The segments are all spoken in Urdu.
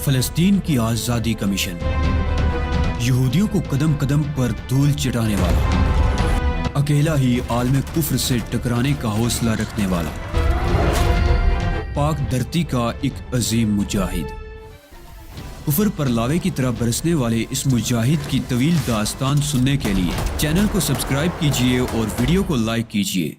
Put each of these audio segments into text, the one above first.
فلسطین کی آزادی کا مشن، یہودیوں کو قدم قدم پر دھول چٹانے والا، اکیلا ہی عالم کفر سے ٹکرانے کا حوصلہ رکھنے والا، پاک دھرتی کا ایک عظیم مجاہد، کفر پر لاوے کی طرح برسنے والے اس مجاہد کی طویل داستان سننے کے لیے چینل کو سبسکرائب کیجئے اور ویڈیو کو لائک کیجئے۔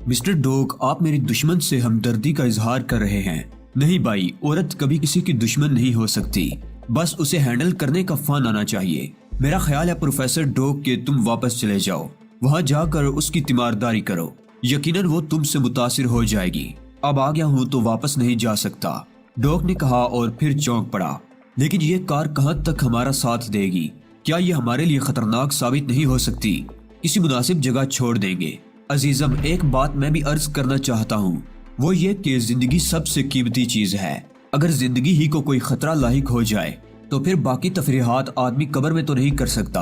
مسٹر ڈوگ، آپ میری دشمن سے ہمدردی کا اظہار کر رہے ہیں۔ نہیں بھائی، عورت کبھی کسی کی دشمن نہیں ہو سکتی، بس اسے ہینڈل کرنے کا فن آنا چاہیے۔ میرا خیال ہے پروفیسر ڈوگ کہ تم واپس چلے جاؤ، وہاں جا کر اس کی تیمارداری کرو، یقیناً وہ تم سے متاثر ہو جائے گی۔ اب آ گیا ہوں تو واپس نہیں جا سکتا، ڈوگ نے کہا اور پھر چونک پڑا۔ لیکن یہ کار کہاں تک ہمارا ساتھ دے گی؟ کیا یہ ہمارے لیے خطرناک ثابت نہیں ہو سکتی؟ کسی مناسب جگہ چھوڑ دیں گے۔ عزیزم، ایک بات میں بھی عرض کرنا چاہتا ہوں، وہ یہ کہ زندگی سب سے قیمتی چیز ہے۔ اگر زندگی ہی کو کوئی خطرہ لاحق ہو جائے تو پھر باقی تفریحات آدمی قبر میں تو نہیں کر سکتا۔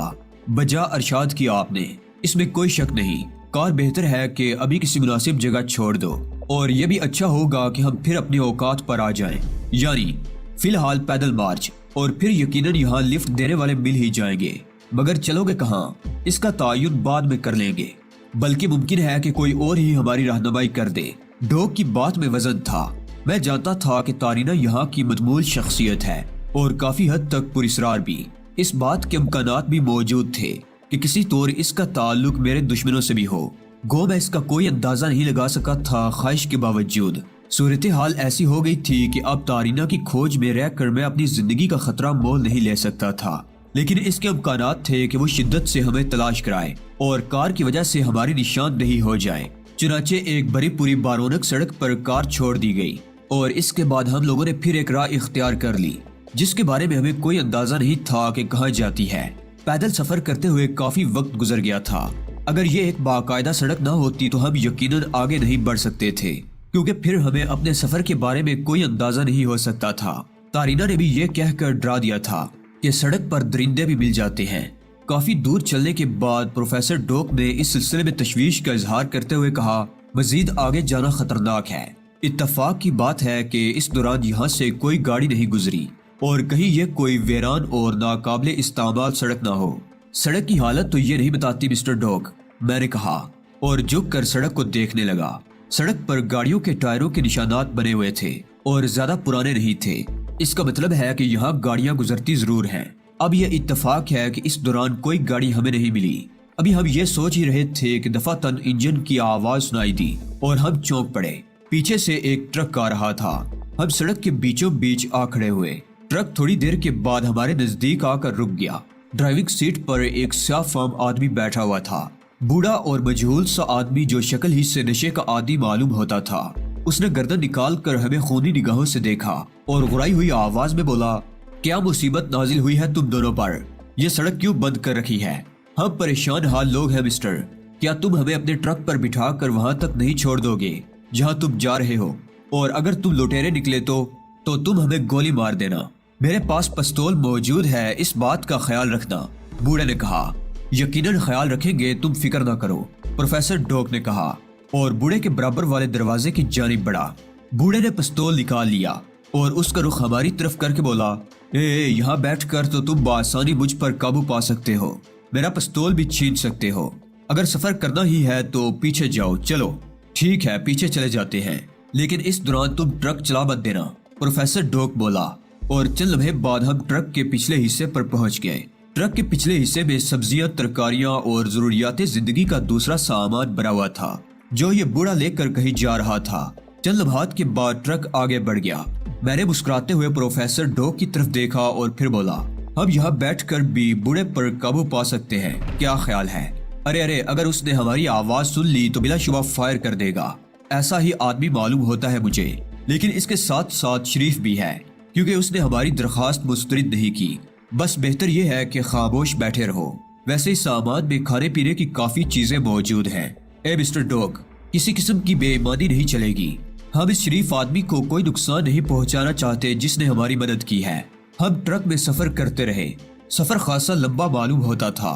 بجا ارشاد کیا آپ نے، اس میں کوئی شک نہیں۔ کار بہتر ہے کہ ابھی کسی مناسب جگہ چھوڑ دو، اور یہ بھی اچھا ہوگا کہ ہم پھر اپنی اوقات پر آ جائیں، یعنی فی الحال پیدل مارچ، اور پھر یقیناً یہاں لفٹ دینے والے مل ہی جائیں گے۔ مگر چلو گے کہاں، اس کا تعین بعد میں کر لیں گے، بلکہ ممکن ہے کہ کوئی اور ہی ہماری رہنمائی کر دے۔ ڈوگ کی بات میں وزن تھا۔ میں جانتا تھا کہ تارینہ یہاں کی مدمول شخصیت ہے اور کافی حد تک پراسرار بھی۔ اس بات کے امکانات بھی موجود تھے کہ کسی طور اس کا تعلق میرے دشمنوں سے بھی ہو، گو میں اس کا کوئی اندازہ نہیں لگا سکا تھا۔ خواہش کے باوجود صورتحال ایسی ہو گئی تھی کہ اب تارینہ کی کھوج میں رہ کر میں اپنی زندگی کا خطرہ مول نہیں لے سکتا تھا، لیکن اس کے امکانات تھے کہ وہ شدت سے ہمیں تلاش کرائے اور کار کی وجہ سے ہماری نشاندہی ہو جائے۔ چنانچہ ایک بڑی پوری بارونق سڑک پر کار چھوڑ دی گئی، اور اس کے بعد ہم لوگوں نے پھر ایک راہ اختیار کر لی جس کے بارے میں ہمیں کوئی اندازہ نہیں تھا کہ کہاں جاتی ہے۔ پیدل سفر کرتے ہوئے کافی وقت گزر گیا تھا۔ اگر یہ ایک باقاعدہ سڑک نہ ہوتی تو ہم یقیناً آگے نہیں بڑھ سکتے تھے، کیونکہ پھر ہمیں اپنے سفر کے بارے میں کوئی اندازہ نہیں ہو سکتا تھا۔ تارینہ نے بھی یہ کہہ کر ڈرا دیا تھا کہ سڑک پر درندے بھی مل جاتے ہیں۔ کافی دور چلنے کے بعد پروفیسر ڈوگ نے اس سلسلے میں تشویش کا اظہار کرتے ہوئے کہا، مزید آگے جانا خطرناک ہے۔ اتفاق کی بات ہے کہ اس دوران یہاں سے کوئی گاڑی نہیں گزری، اور کہیں یہ کوئی ویران اور ناقابل استعمال سڑک نہ ہو۔ سڑک کی حالت تو یہ نہیں بتاتی مسٹر ڈوگ، میں نے کہا، اور جھک کر سڑک کو دیکھنے لگا۔ سڑک پر گاڑیوں کے ٹائروں کے نشانات بنے ہوئے تھے اور زیادہ پرانے نہیں تھے۔ اس کا مطلب ہے کہ یہاں گاڑیاں گزرتی ضرور ہیں۔ اب یہ اتفاق ہے کہ اس دوران کوئی گاڑی ہمیں نہیں ملی۔ ابھی ہم یہ سوچ ہی رہے تھے کہ دفعتاً انجن کی آواز سنائی دی اور ہم چونک پڑے۔ پیچھے سے ایک ٹرک آ رہا تھا۔ ہم سڑک کے بیچوں بیچ آ کھڑے ہوئے۔ ٹرک تھوڑی دیر کے بعد ہمارے نزدیک آ کر رک گیا۔ ڈرائیونگ سیٹ پر ایک سیاہ فام آدمی بیٹھا ہوا تھا، بوڑھا اور مجہول سا آدمی جو شکل ہی سے نشے کا عادی معلوم ہوتا تھا۔ اس نے گردن نکال کر ہمیں خونی نگاہوں سے دیکھا اور غرائی ہوئی آواز میں بولا، کیا مصیبت نازل ہوئی ہے تم دونوں پر؟ یہ سڑک کیوں بند کر رکھی ہے؟ ہم پریشان حال لوگ ہیں مسٹر، کیا تم ہمیں اپنے ٹرک پر بٹھا کر وہاں تک نہیں چھوڑ دو گے جہاں تم جا رہے ہو؟ اور اگر تم لٹیرے نکلے تو تم ہمیں گولی مار دینا۔ میرے پاس پستول موجود ہے، اس بات کا خیال رکھنا، بوڑھے نے کہا۔ یقیناً خیال رکھیں گے، تم فکر نہ کرو، پروفیسر ڈوگ نے کہا، اور بوڑھے کے برابر والے دروازے کی جانب بڑھا۔ بوڑھے نے پستول نکال لیا اور اس کا رخ ہماری طرف کر کے بولا، یہاں بیٹھ کر تو تم بآسانی مجھ پر قابو پا سکتے ہو، میرا پستول بھی چھین سکتے ہو۔ اگر سفر کرنا ہی ہے تو پیچھے جاؤ۔ چلو ٹھیک ہے، پیچھے چلے جاتے ہیں، لیکن اس دوران تم ٹرک چلا مت دینا، پروفیسر ڈوگ بولا۔ اور چند لمحے بعد ہم ٹرک کے پچھلے حصے پر پہنچ گئے۔ ٹرک کے پچھلے حصے میں سبزیاں، ترکاریاں اور ضروریات زندگی کا دوسرا سامان بھرا ہوا تھا جو یہ بوڑھا لے کر کہیں جا رہا تھا۔ چند لمحات کے بعد ٹرک آگے بڑھ گیا۔ میں نے مسکراتے ہوئے پروفیسر ڈوگ کی طرف دیکھا اور پھر بولا، ہم یہاں بیٹھ کر بھی بوڑھے پر قابو پا سکتے ہیں، کیا خیال ہے؟ ارے اگر اس نے ہماری آواز سن لی تو بلا شبہ فائر کر دے گا۔ ایسا ہی آدمی معلوم ہوتا ہے مجھے، لیکن اس کے ساتھ ساتھ شریف بھی ہے، کیونکہ اس نے ہماری درخواست مسترد نہیں کی۔ بس بہتر یہ ہے کہ خاموش بیٹھے رہو۔ ویسے اس سامان میں کھانے پینے کی کافی چیزیں موجود ہیں۔ اے مسٹر ڈوگ، کسی قسم کی بے ایمانی نہیں چلے گی۔ ہم اس شریف آدمی کو کوئی نقصان نہیں پہنچانا چاہتے جس نے ہماری مدد کی ہے۔ ہم ٹرک میں سفر کرتے رہے۔ سفر خاصا لمبا معلوم ہوتا تھا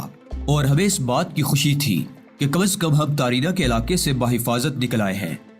اور ہمیں اس بات کی خوشی تھی کہ کم از کم ہم تارینہ کے علاقے سے بحفاظت نکل آئے ہیں۔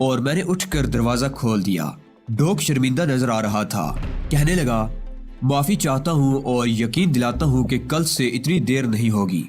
اور میں نے اٹھ کر دروازہ کھول دیا۔ ڈوگ شرمندہ نظر آ رہا تھا۔ کہنے لگا، معافی چاہتا ہوں اور یقین دلاتا ہوں کہ کل سے اتنی دیر نہیں ہوگی۔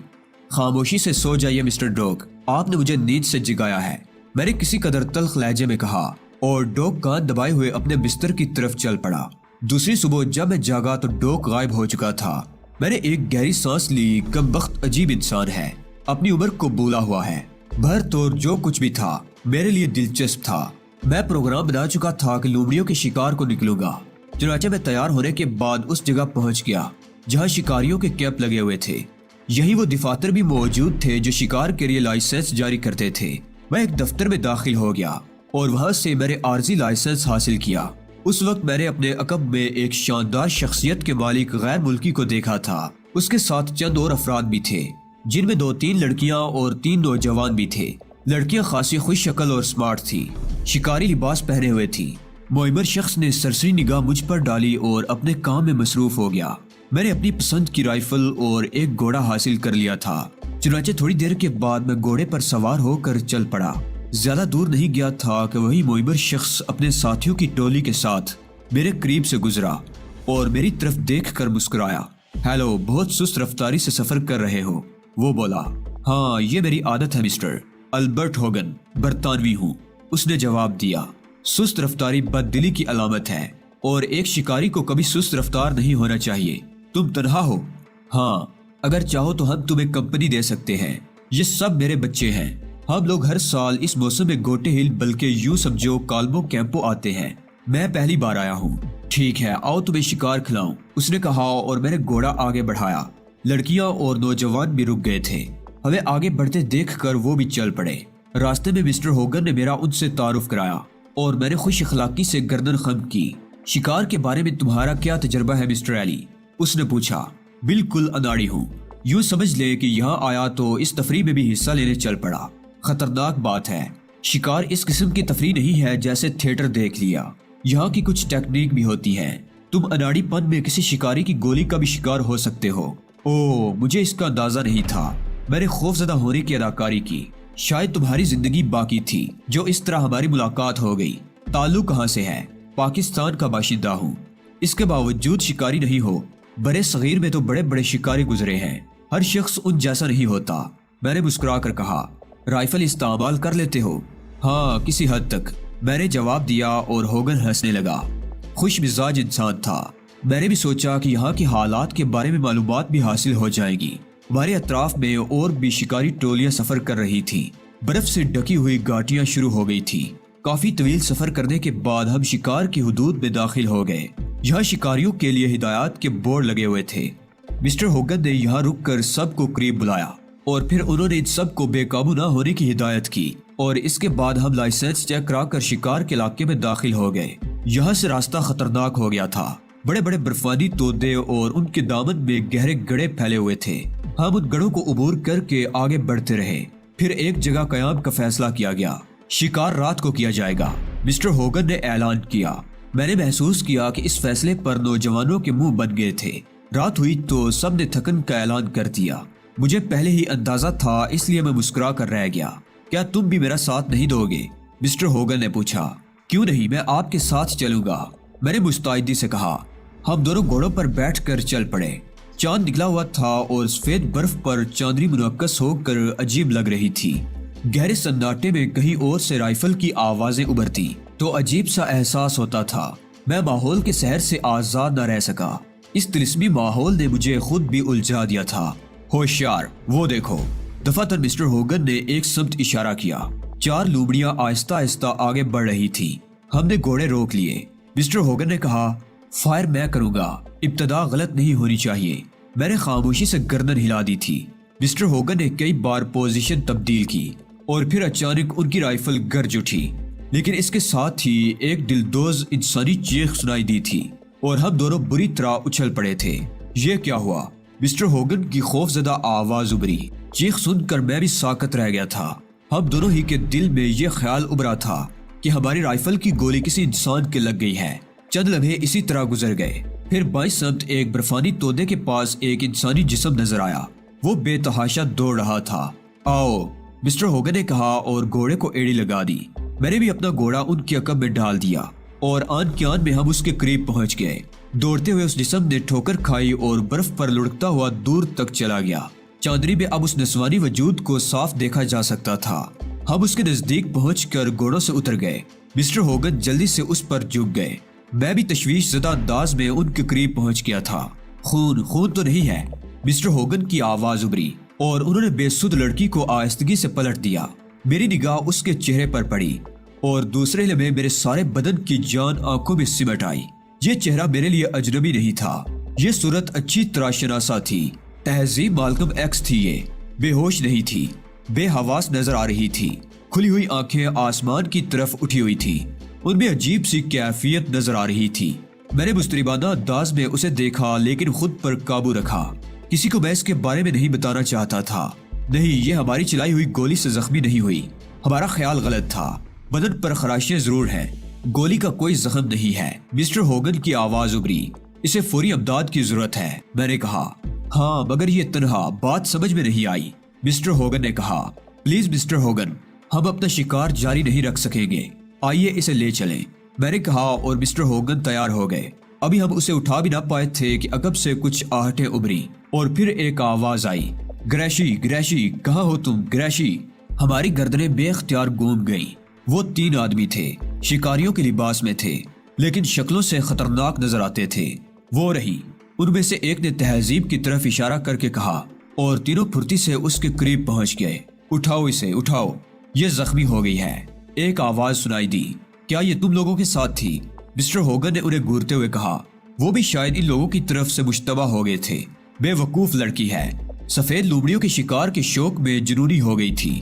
خاموشی سے سو جائیے مسٹر ڈوگ، آپ نے مجھے نیند سے جگایا ہے، میں نے کسی قدر تلخ لہجے میں کہا، اور ڈوگ کان دبائے ہوئے اپنے بستر کی طرف چل پڑا۔ دوسری صبح جب میں جاگا تو ڈوگ غائب ہو چکا تھا۔ میں نے ایک گہری سانس لی۔ کم بخت عجیب انسان ہے، اپنی عمر کو بھولا ہوا ہے۔ بھر طور جو کچھ بھی تھا میرے لیے دلچسپ تھا۔ میں پروگرام بنا چکا تھا کہ لومڑیوں کے شکار کو نکلوں گا۔ چنانچہ میں تیار ہونے کے بعد اس جگہ پہنچ گیا جہاں شکاریوں کے کیمپ لگے ہوئے تھے۔ یہی وہ دفاتر بھی موجود تھے جو شکار کے لیے لائسنس جاری کرتے تھے۔ میں ایک دفتر میں داخل ہو گیا اور وہاں سے میں نے عارضی لائسنس حاصل کیا۔ اس وقت میں نے اپنے عقب میں ایک شاندار شخصیت کے مالک غیر ملکی کو دیکھا تھا۔ اس کے ساتھ چند اور افراد بھی تھے جن میں 2-3 لڑکیاں اور 3 نوجوان بھی تھے۔ لڑکیاں خاصی خوش شکل اور سمارٹ تھی، شکاری لباس پہنے ہوئے تھی۔ معمر شخص نے سرسری نگاہ مجھ پر ڈالی اور اپنے کام میں مصروف ہو گیا۔ میں نے اپنی پسند کی رائفل اور ایک گھوڑا حاصل کر لیا تھا۔ چنانچہ تھوڑی دیر کے بعد میں گھوڑے پر سوار ہو کر چل پڑا۔ زیادہ دور نہیں گیا تھا کہ وہی معمر شخص اپنے ساتھیوں کی ٹولی کے ساتھ میرے قریب سے گزرا اور میری طرف دیکھ کر مسکرایا۔ ہیلو، بہت سست رفتاری سے سفر کر رہے ہو، وہ بولا۔ ہاں، یہ میری عادت ہے مسٹر البرٹ ہوگن، برطانوی ہوں، اس نے جواب دیا۔ سست رفتاری بد دلی کی علامت ہے اور ایک شکاری کو کبھی سست رفتار نہیں ہونا چاہیے۔ تم تنہا ہو؟ ہاں، اگر چاہو تو ہم تمہیں کمپنی دے سکتے ہیں۔ یہ سب میرے بچے ہیں۔ ہم لوگ ہر سال اس موسم میں گوٹے ہل بلکہ یوں سمجھو کالمو کیمپو آتے ہیں۔ میں پہلی بار آیا ہوں۔ ٹھیک ہے، آؤ تمہیں شکار کھلاؤں، اس نے کہا اور میں نے گھوڑا آگے بڑھایا۔ لڑکیاں اور نوجوان بھی رک گئے تھے۔ ہمیں آگے بڑھتے دیکھ کر وہ بھی چل پڑے۔ راستے میں مسٹر ہوگن نے میرا ان سے تعارف کرایا اور میں نے خوش اخلاقی سے گردن خم کی۔ شکار کے بارے میں تمہارا کیا تجربہ ہے مسٹر ایلی؟ اس نے پوچھا۔ بالکل اناڑی ہوں، یوں سمجھ لے کہ یہاں آیا تو اس تفریح میں بھی حصہ لینے چل پڑا۔ خطرناک بات ہے، شکار اس قسم کی تفریح نہیں ہے جیسے تھیٹر دیکھ لیا، یہاں کی کچھ ٹیکنیک بھی ہوتی ہے۔ تم اناڑی پن میں کسی شکاری کی گولی کا بھی شکار ہو سکتے ہو۔ اوہ، مجھے اس کا اندازہ نہیں تھا۔ میں نے خوف زدہ ہونے کی اداکاری کی۔ شاید تمہاری زندگی باقی تھی جو اس طرح ہماری ملاقات ہو گئی۔ تعلق کہاں سے ہے؟ پاکستان کا باشندہ ہوں۔ اس کے باوجود شکاری نہیں ہو؟ برے صغیر میں تو بڑے بڑے شکاری گزرے ہیں، ہر شخص ان جیسا نہیں ہوتا۔ میں نے مسکرا کر کہا، رائفل استعمال کر لیتے ہو؟ ہاں، کسی حد تک، میں نے جواب دیا اور ہوگن ہنسنے لگا۔ خوش مزاج انسان تھا۔ میں نے بھی سوچا کہ یہاں کے حالات کے بارے میں معلومات بھی حاصل ہو جائیں گی۔ ہمارے اطراف میں اور بھی شکاری ٹولیاں سفر کر رہی تھی۔ برف سے ڈھکی ہوئی گھاٹیاں شروع ہو گئی تھی۔ کافی طویل سفر کرنے کے بعد ہم شکار کی حدود میں داخل ہو گئے۔ یہاں شکاریوں کے لیے ہدایات کے بورڈ لگے ہوئے تھے۔ مسٹر ہوگن نے یہاں رک کر سب کو قریب بلایا اور پھر انہوں نے ان سب کو بے قابو نہ ہونے کی ہدایت کی، اور اس کے بعد ہم لائسنس چیک کرا کر شکار کے علاقے میں داخل ہو گئے۔ یہاں سے راستہ خطرناک ہو گیا تھا۔ بڑے بڑے برفانی تودے اور ان کے دامن میں گہرے گڑھے پھیلے ہوئے تھے۔ ہم ان گڑھوں کو عبور کر کے آگے بڑھتے رہے۔ پھر ایک جگہ قیام کا فیصلہ کیا گیا۔ شکار رات کو کیا جائے گا، مسٹر ہوگن نے اعلان کیا۔ میں نے محسوس کیا کہ اس فیصلے پر نوجوانوں کے منہ بن گئے تھے۔ رات ہوئی تو سب نے تھکن کا اعلان کر دیا۔ مجھے پہلے ہی اندازہ تھا، اس لیے میں مسکرا کر رہ گیا۔ کیا تم بھی میرا ساتھ نہیں دو گے؟ مسٹر ہوگن نے پوچھا۔ کیوں نہیں، میں آپ کے ساتھ چلوں گا، میں نے مستعدی سے کہا۔ ہم دونوں گھوڑوں پر بیٹھ کر چل پڑے۔ چاند نکلا ہوا تھا اور سفید برف پر چاندنی منعکس ہو کر عجیب لگ رہی تھی۔ گہرے سناٹے میں کہیں اور سے رائفل کی آوازیں ابھرتی تو عجیب سا احساس ہوتا تھا۔ میں ماحول کے سحر سے آزاد نہ رہ سکا۔ اس طلسمی ماحول نے مجھے خود بھی الجھا دیا تھا۔ ہوشیار، وہ دیکھو۔ دفعتاً مسٹر ہوگن نے ایک سمت اشارہ کیا۔ 4 لومڑیاں آہستہ آہستہ آگے بڑھ رہی تھی۔ ہم نے گھوڑے روک لیے۔ مسٹر ہوگن نے کہا، فائر میں کروں گا، ابتدا غلط نہیں ہونی چاہیے۔ میں نے خاموشی سے گردن ہلا دی تھی۔ مسٹر ہوگن نے کئی بار پوزیشن تبدیل کی اور پھر اچانک ان کی رائفل گرج اٹھی، لیکن اس کے ساتھ ہی ایک دلدوز انسانی چیخ سنائی دی تھی اور ہم دونوں بری طرح اچھل پڑے تھے۔ یہ کیا ہوا؟ مسٹر ہوگن کی خوف زدہ آواز ابھری۔ چیخ سن کر میں بھی ساکت رہ گیا تھا۔ ہم دونوں ہی کے دل میں یہ خیال ابھرا تھا کہ ہماری رائفل کی گولی کسی انسان کے لگ گئی ہے۔ چند لمحے اسی طرح گزر گئے، پھر بائیں سمت ایک برفانی تودے کے پاس ایک انسانی جسم نظر آیا۔ وہ بے تحاشا دوڑ رہا تھا۔ آؤ، مسٹر ہوگن نے کہا اور گھوڑے کو ایڑی لگا دی۔ میں نے بھی اپنا گھوڑا ان کے عقب میں ڈال دیا اور آن کے آن میں ہم اس کے قریب پہنچ گئے۔ دوڑتے ہوئے اس جسم نے ٹھوکر کھائی اور برف پر لڑکتا ہوا دور تک چلا گیا۔ چاندنی میں اب اس نسوانی وجود کو صاف دیکھا جا سکتا تھا۔ ہم اس کے نزدیک پہنچ کر گھوڑوں سے اتر گئے۔ مسٹر ہوگن جلدی سے اس پر جھک گئے۔ میں بھی تشویش زدہ انداز میں ان کے قریب پہنچ گیا تھا۔ خون تو نہیں ہے؟ مسٹر ہوگن کی آواز ابھری اور انہوں نے بے سود لڑکی کو آہستگی سے پلٹ دیا۔ میری نگاہ اس کے چہرے پر پڑی اور دوسرے لمحے میرے سارے بدن کی جان آنکھوں میں سمٹ آئی۔ یہ چہرہ میرے لیے اجنبی نہیں تھا، یہ صورت اچھی طرح شناسا تھی۔ تہذیب مالکم ایکس تھی، یہ بے ہوش نہیں تھی، بے حواس نظر آ رہی تھی۔ کھلی ہوئی آنکھیں آسمان کی طرف اٹھی ہوئی تھی، ان میں عجیب سی کیفیت نظر آ رہی تھی۔ میں نے مستربانہ انداز میں اسے دیکھا لیکن خود پر قابو رکھا۔ کسی کو میں اس کے بارے میں نہیں بتانا چاہتا تھا۔ نہیں، یہ ہماری چلائی ہوئی گولی سے زخمی نہیں ہوئی، ہمارا خیال غلط تھا۔ بدن پر خراشیاں ضرور ہیں، گولی کا کوئی زخم نہیں ہے۔ مسٹر ہوگن کی آواز ابھری۔ اسے فوری امداد کی ضرورت ہے، میں نے کہا۔ ہاں، مگر یہ تنہا بات سمجھ میں نہیں آئی، مسٹر ہوگن نے کہا۔ پلیز مسٹر ہوگن، ہم اپنا شکار جاری نہیں رکھ سکیں گے، آئیے اسے لے چلیں، میں نے کہا اور مسٹر ہوگن تیار ہو گئے۔ ابھی ہم اسے اٹھا بھی نہ پائے تھے کہ عقب سے کچھ آہٹیں ابھری اور پھر ایک آواز آئی، گریشی، گریشی، کہاں ہو تم گریشی؟ ہماری گردنیں بے اختیار گھوم گئیں۔ وہ 3 آدمی تھے، شکاریوں کے لباس میں تھے لیکن شکلوں سے خطرناک نظر آتے تھے۔ وہ رہی، ان میں سے ایک نے تہذیب کی طرف اشارہ کر کے کہا اور تینوں پھرتی سے اس کے قریب پہنچ گئے۔ اٹھاؤ اسے، اٹھاؤ، یہ زخمی ہو گئی ہے۔ ایک آواز سنائی دی، کیا یہ تم لوگوں کے ساتھ تھی؟ مسٹر ہوگن نے انہیں گھورتے ہوئے کہا۔ وہ بھی شاید ان لوگوں کی طرف سے مشتبہ ہو گئے تھے۔ بے وقوف لڑکی ہے، سفید لومڑیوں کے شکار کے شوق میں جنونی ہو گئی تھی۔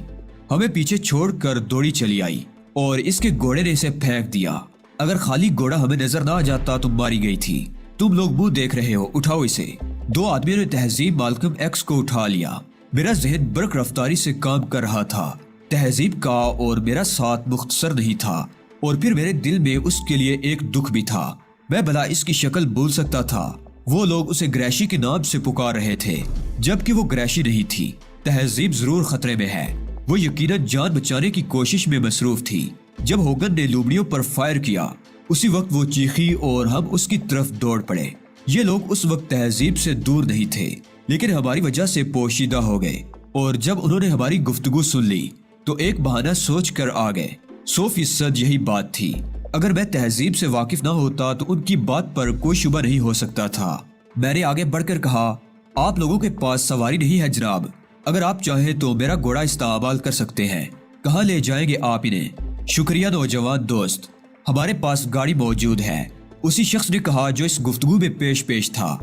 ہمیں پیچھے چھوڑ کر دوڑی چلی آئی اور اس کے گھوڑے نے اسے پھینک دیا۔ اگر خالی گھوڑا ہمیں نظر نہ آ جاتا تو ماری گئی تھی۔ تم لوگ منہ دیکھ رہے ہو، اٹھاؤ اسے۔ 2 آدمیوں نے تہذیب مالکم ایکس کو اٹھا لیا۔ میرا ذہن برق رفتاری سے کام کر رہا تھا۔ تہذیب کا اور میرا ساتھ مختصر نہیں تھا اور پھر میرے دل میں اس کے لیے ایک دکھ بھی تھا۔ میں بھلا اس کی شکل بھول سکتا تھا۔ وہ لوگ اسے گریشی کے نام سے پکار رہے تھے جبکہ وہ گریشی نہیں تھی۔ تہذیب ضرور خطرے میں ہے، وہ یقیناً جان بچانے کی کوشش میں مصروف تھی۔ جب ہوگن نے لومڑیوں پر فائر کیا اسی وقت وہ چیخی اور ہم اس کی طرف دوڑ پڑے۔ یہ لوگ اس وقت تہذیب سے دور نہیں تھے لیکن ہماری وجہ سے پوشیدہ ہو گئے اور جب انہوں نے ہماری گفتگو سن لی تو ایک بہانہ سوچ کر آ گئے۔ 100% یہی بات تھی۔ اگر میں تہذیب سے واقف نہ ہوتا تو ان کی بات پر کوئی شبہ نہیں ہو سکتا تھا۔ میں نے آگے بڑھ کر کہا، آپ لوگوں کے پاس سواری نہیں ہے جناب، اگر آپ چاہیں تو میرا گھوڑا استعمال کر سکتے ہیں۔ کہاں لے جائیں گے آپ انہیں؟ شکریہ نوجوان دوست، ہمارے پاس گاڑی موجود ہے، اسی شخص نے کہا جو اس گفتگو میں پیش تھا۔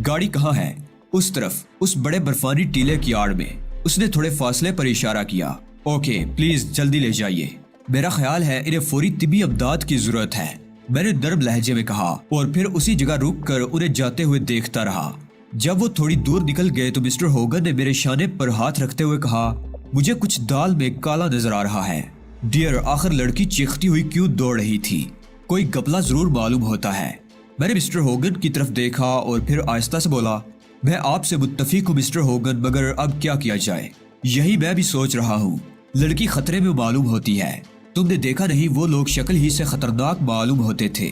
گاڑی کہاں ہے؟ اس طرف، اس بڑے برفانی ٹیلے کی آڑ میں۔ اس نے تھوڑے فاصلے پر اشارہ کیا۔ اوکے، پلیز جلدی لے جائیے، میرا خیال ہے انہیں فوری طبی امداد کی ضرورت ہے، میں نے نرم لہجے میں کہا اور پھر اسی جگہ رک کر انہیں جاتے ہوئے دیکھتا رہا۔ جب وہ تھوڑی دور نکل گئے تو مسٹر ہوگن نے میرے شانے پر ہاتھ رکھتے ہوئے کہا، مجھے کچھ دال میں کالا نظر آ رہا ہے۔ ڈیئر، آخر لڑکی چیختی ہوئی کیوں دوڑ رہی تھی؟ کوئی گپلا ضرور معلوم ہوتا ہے۔ میں نے مسٹر ہوگن کی طرف دیکھا اور پھر آہستہ سے بولا، میں آپ سے متفق ہوں مسٹر ہوگن، مگر اب کیا کیا جائے؟ یہی میں بھی سوچ رہا ہوں۔ لڑکی خطرے میں معلوم ہوتی ہے، تم نے دیکھا نہیں وہ لوگ شکل ہی سے خطرناک معلوم ہوتے تھے۔